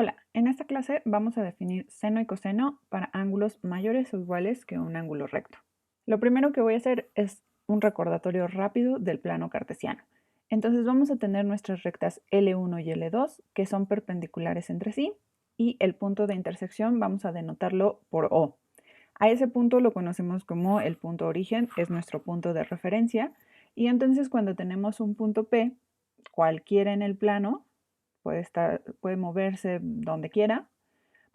Hola, en esta clase vamos a definir seno y coseno para ángulos mayores o iguales que un ángulo recto. Lo primero que voy a hacer es un recordatorio rápido del plano cartesiano. Entonces vamos a tener nuestras rectas L1 y L2 que son perpendiculares entre sí y el punto de intersección vamos a denotarlo por O. A ese punto lo conocemos como el punto origen, es nuestro punto de referencia y entonces cuando tenemos un punto P, cualquiera en el plano, puede moverse donde quiera.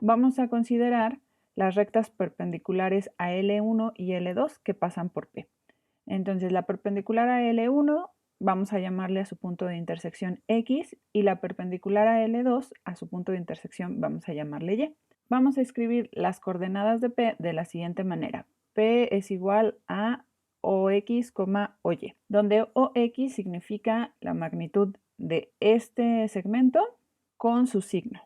Vamos a considerar las rectas perpendiculares a L1 y L2 que pasan por P. Entonces la perpendicular a L1 vamos a llamarle a su punto de intersección X y la perpendicular a L2 a su punto de intersección vamos a llamarle Y. Vamos a escribir las coordenadas de P de la siguiente manera. P es igual a OX, OY, donde OX significa la magnitud de este segmento con su signo.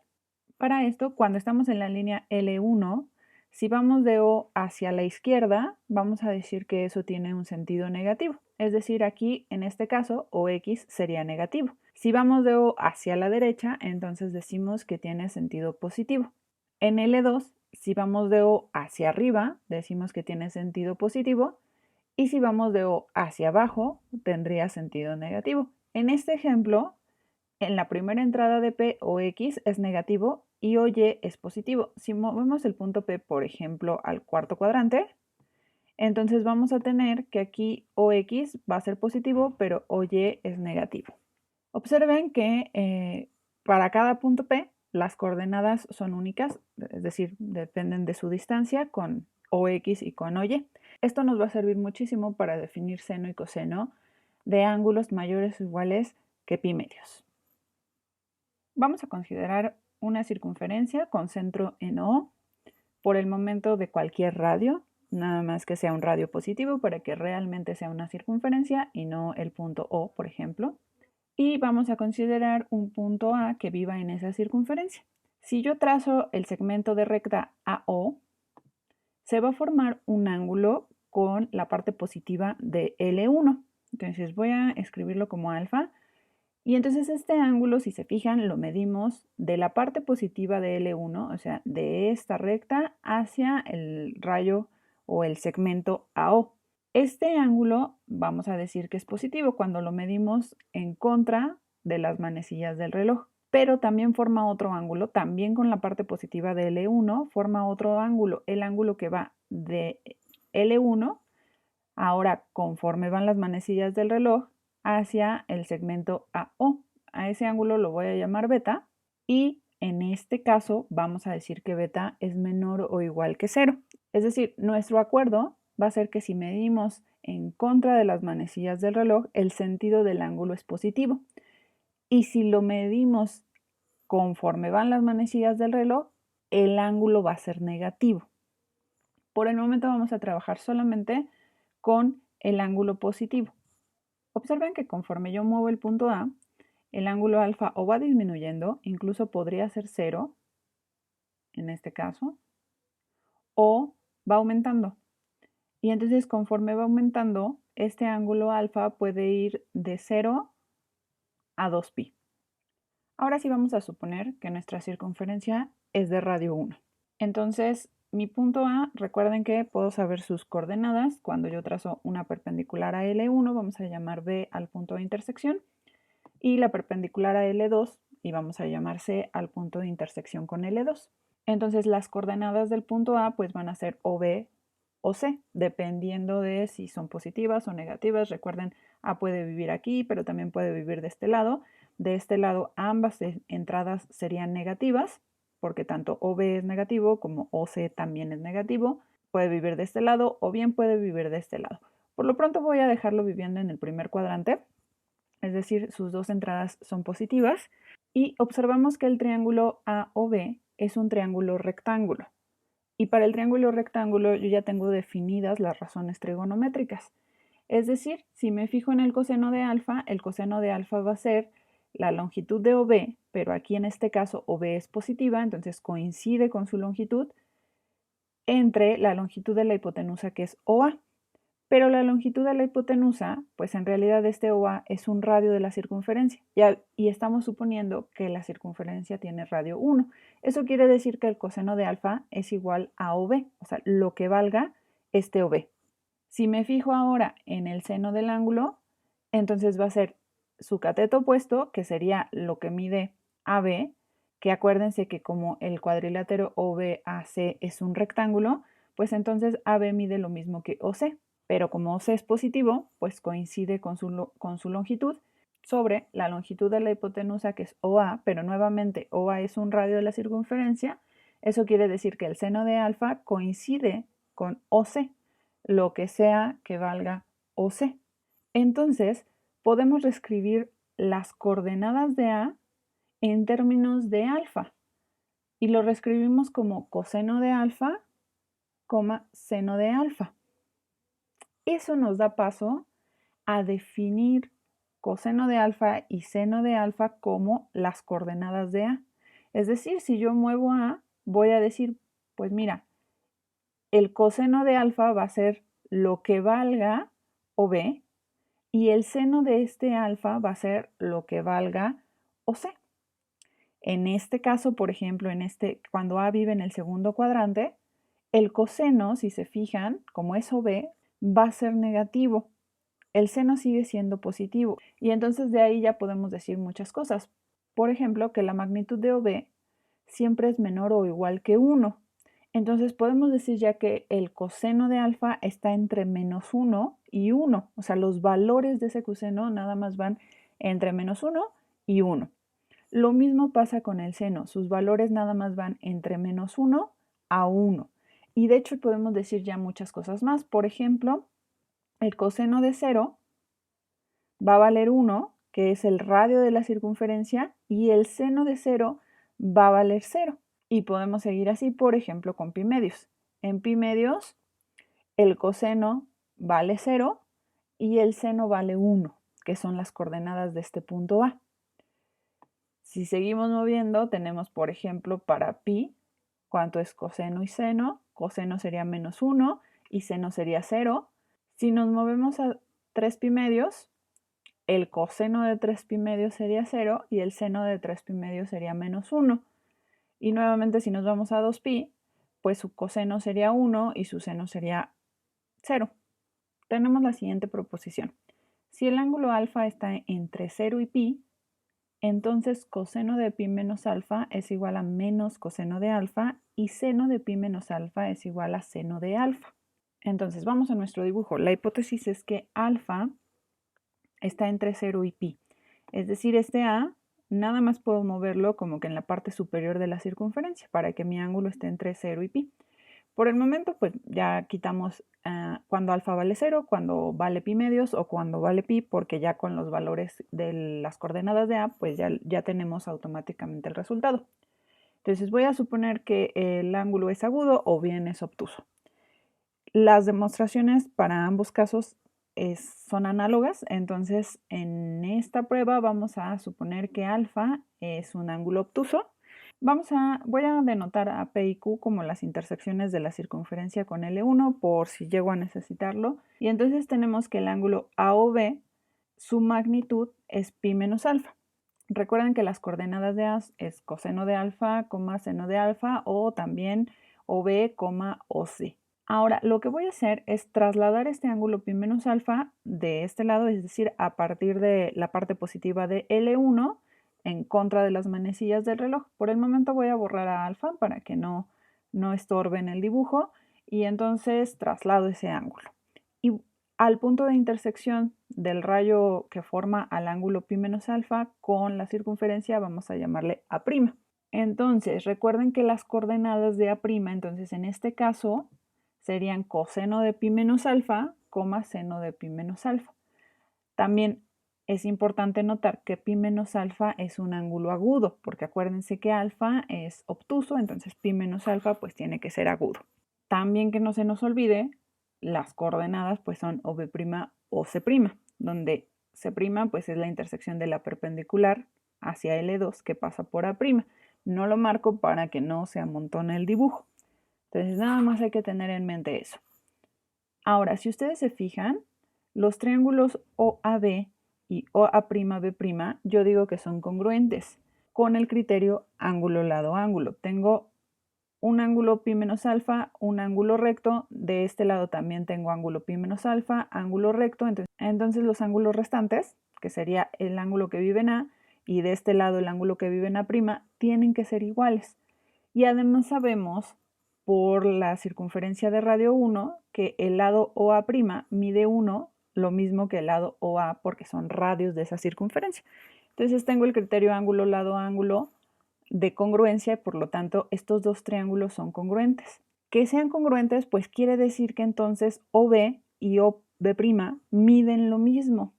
Para esto, cuando estamos en la línea L1, si vamos de O hacia la izquierda, vamos a decir que eso tiene un sentido negativo. Es decir, aquí, en este caso, OX sería negativo. Si vamos de O hacia la derecha, entonces decimos que tiene sentido positivo. En L2, si vamos de O hacia arriba, decimos que tiene sentido positivo. Y si vamos de O hacia abajo, tendría sentido negativo. En este ejemplo, en la primera entrada de P o X es negativo y o Y es positivo. Si movemos el punto P, por ejemplo, al cuarto cuadrante, entonces vamos a tener que aquí OX va a ser positivo, pero OY es negativo. Observen que para cada punto P las coordenadas son únicas, es decir, dependen de su distancia con OX y con OY. Esto nos va a servir muchísimo para definir seno y coseno de ángulos mayores o iguales que pi medios. Vamos a considerar una circunferencia con centro en O, por el momento de cualquier radio, nada más que sea un radio positivo para que realmente sea una circunferencia y no el punto O, por ejemplo. Y vamos a considerar un punto A que viva en esa circunferencia. Si yo trazo el segmento de recta AO, se va a formar un ángulo con la parte positiva de L1. Entonces voy a escribirlo como alfa. Y entonces este ángulo, si se fijan, lo medimos de la parte positiva de L1, o sea, de esta recta hacia el rayo o el segmento AO. Este ángulo vamos a decir que es positivo cuando lo medimos en contra de las manecillas del reloj, pero también forma otro ángulo, también con la parte positiva de L1, forma otro ángulo, el ángulo que va de L1, ahora conforme van las manecillas del reloj, hacia el segmento AO. A ese ángulo lo voy a llamar beta y en este caso vamos a decir que beta es menor o igual que 0. Es decir, nuestro acuerdo va a ser que si medimos en contra de las manecillas del reloj, el sentido del ángulo es positivo. Y si lo medimos conforme van las manecillas del reloj, el ángulo va a ser negativo. Por el momento vamos a trabajar solamente con el ángulo positivo. Observen que conforme yo muevo el punto A, el ángulo alfa o va disminuyendo, incluso podría ser 0 en este caso, o va aumentando. Y entonces conforme va aumentando, este ángulo alfa puede ir de 0 a 2pi. Ahora sí vamos a suponer que nuestra circunferencia es de radio 1. Entonces, mi punto A, recuerden que puedo saber sus coordenadas. Cuando yo trazo una perpendicular a L1, vamos a llamar B al punto de intersección, y la perpendicular a L2, y vamos a llamar C al punto de intersección con L2. Entonces, las coordenadas del punto A pues van a ser o B o C, dependiendo de si son positivas o negativas. Recuerden, A puede vivir aquí, pero también puede vivir de este lado. De este lado, ambas entradas serían negativas, porque tanto OB es negativo como OC también es negativo. Puede vivir de este lado o bien puede vivir de este lado. Por lo pronto voy a dejarlo viviendo en el primer cuadrante, es decir, sus dos entradas son positivas. Y observamos que el triángulo AOB es un triángulo rectángulo. Y para el triángulo rectángulo yo ya tengo definidas las razones trigonométricas. Es decir, si me fijo en el coseno de alfa, el coseno de alfa va a ser la longitud de OB, pero aquí en este caso OB es positiva, entonces coincide con su longitud, entre la longitud de la hipotenusa que es OA. Pero la longitud de la hipotenusa, pues en realidad este OA es un radio de la circunferencia y estamos suponiendo que la circunferencia tiene radio 1. Eso quiere decir que el coseno de alfa es igual a OB, o sea, lo que valga este OB. Si me fijo ahora en el seno del ángulo, entonces va a ser su cateto opuesto, que sería lo que mide AB, que acuérdense que como el cuadrilátero OBAC es un rectángulo, pues entonces AB mide lo mismo que OC. Pero como OC es positivo, pues coincide con su longitud sobre la longitud de la hipotenusa, que es OA, pero nuevamente OA es un radio de la circunferencia. Eso quiere decir que el seno de alfa coincide con OC, lo que sea que valga OC. Entonces, podemos reescribir las coordenadas de A en términos de alfa y lo reescribimos como coseno de alfa, seno de alfa. Eso nos da paso a definir coseno de alfa y seno de alfa como las coordenadas de A. Es decir, si yo muevo A, voy a decir, pues mira, el coseno de alfa va a ser lo que valga OB y el seno de este alfa va a ser lo que valga OC. En este caso, por ejemplo, cuando A vive en el segundo cuadrante, el coseno, si se fijan, como es OB, va a ser negativo. El seno sigue siendo positivo. Y entonces de ahí ya podemos decir muchas cosas. Por ejemplo, que la magnitud de OB siempre es menor o igual que 1. Entonces podemos decir ya que el coseno de alfa está entre menos 1 y 1. O sea, los valores de ese coseno nada más van entre menos 1 y 1. Lo mismo pasa con el seno. Sus valores nada más van entre menos 1 a 1. Y de hecho podemos decir ya muchas cosas más. Por ejemplo, el coseno de 0 va a valer 1, que es el radio de la circunferencia, y el seno de 0 va a valer 0. Y podemos seguir así, por ejemplo, con pi medios. En pi medios, el coseno vale 0 y el seno vale 1, que son las coordenadas de este punto A. Si seguimos moviendo, tenemos, por ejemplo, para pi, ¿cuánto es coseno y seno? Coseno sería menos 1 y seno sería 0. Si nos movemos a 3 pi medios, el coseno de 3 pi medios sería 0 y el seno de 3 pi medios sería menos 1. Y nuevamente si nos vamos a 2pi, pues su coseno sería 1 y su seno sería 0. Tenemos la siguiente proposición. Si el ángulo alfa está entre 0 y pi, entonces coseno de pi menos alfa es igual a menos coseno de alfa y seno de pi menos alfa es igual a seno de alfa. Entonces vamos a nuestro dibujo. La hipótesis es que alfa está entre 0 y pi. Es decir, este A nada más puedo moverlo como que en la parte superior de la circunferencia para que mi ángulo esté entre 0 y pi. Por el momento, pues ya quitamos cuando alfa vale 0, cuando vale pi medios o cuando vale pi, porque ya con los valores de las coordenadas de A, pues ya tenemos automáticamente el resultado. Entonces voy a suponer que el ángulo es agudo o bien es obtuso. Las demostraciones para ambos casos son análogas, entonces en esta prueba vamos a suponer que alfa es un ángulo obtuso. Voy a denotar a P y Q como las intersecciones de la circunferencia con L1 por si llego a necesitarlo. Y entonces tenemos que el ángulo AOB, su magnitud es pi menos alfa. Recuerden que las coordenadas de A es coseno de alfa, seno de alfa o también OB, OC. Ahora, lo que voy a hacer es trasladar este ángulo pi menos alfa de este lado, es decir, a partir de la parte positiva de L1 en contra de las manecillas del reloj. Por el momento voy a borrar a alfa para que no estorbe en el dibujo y entonces traslado ese ángulo. Y al punto de intersección del rayo que forma al ángulo pi menos alfa con la circunferencia vamos a llamarle A'. Entonces, recuerden que las coordenadas de A', entonces en este caso, serían coseno de pi menos alfa, seno de pi menos alfa. También es importante notar que pi menos alfa es un ángulo agudo, porque acuérdense que alfa es obtuso, entonces pi menos alfa pues tiene que ser agudo. También que no se nos olvide, las coordenadas pues son OB' o C', donde C' pues es la intersección de la perpendicular hacia L2 que pasa por A'. No lo marco para que no se amontone el dibujo. Entonces nada más hay que tener en mente eso. Ahora, si ustedes se fijan, los triángulos OAB y OA'B', yo digo que son congruentes con el criterio ángulo, lado, ángulo. Tengo un ángulo pi menos alfa, un ángulo recto, de este lado también tengo ángulo pi menos alfa, ángulo recto, entonces los ángulos restantes, que sería el ángulo que vive en A, y de este lado el ángulo que vive en A', tienen que ser iguales. Y además sabemos por la circunferencia de radio 1 que el lado OA' mide 1, lo mismo que el lado OA, porque son radios de esa circunferencia. Entonces tengo el criterio ángulo, lado, ángulo de congruencia y por lo tanto estos dos triángulos son congruentes. Que sean congruentes pues quiere decir que entonces OB y OB' miden lo mismo.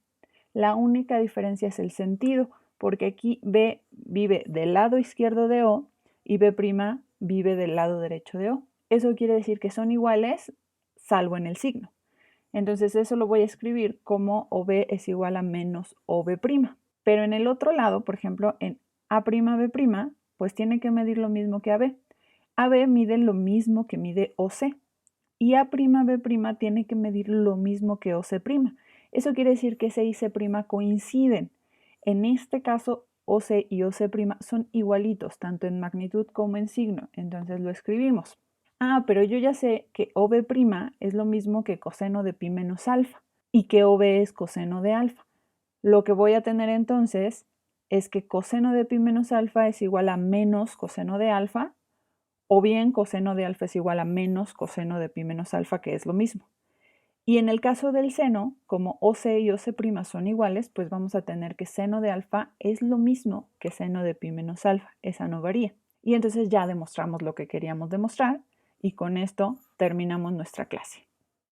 La única diferencia es el sentido, porque aquí B vive del lado izquierdo de O y B' vive del lado derecho de O. Eso quiere decir que son iguales, salvo en el signo. Entonces eso lo voy a escribir como OB es igual a menos OB'. Pero en el otro lado, por ejemplo, en A'B', pues tiene que medir lo mismo que AB. AB mide lo mismo que mide OC. Y A'B' tiene que medir lo mismo que OC'. Eso quiere decir que C y C' coinciden. En este caso, OC y OC' son igualitos, tanto en magnitud como en signo. Entonces lo escribimos. Ah, pero yo ya sé que OB' es lo mismo que coseno de pi menos alfa y que OB es coseno de alfa. Lo que voy a tener entonces es que coseno de pi menos alfa es igual a menos coseno de alfa, o bien coseno de alfa es igual a menos coseno de pi menos alfa, que es lo mismo. Y en el caso del seno, como OC y OC' son iguales, pues vamos a tener que seno de alfa es lo mismo que seno de pi menos alfa, esa no varía. Y entonces ya demostramos lo que queríamos demostrar y con esto terminamos nuestra clase.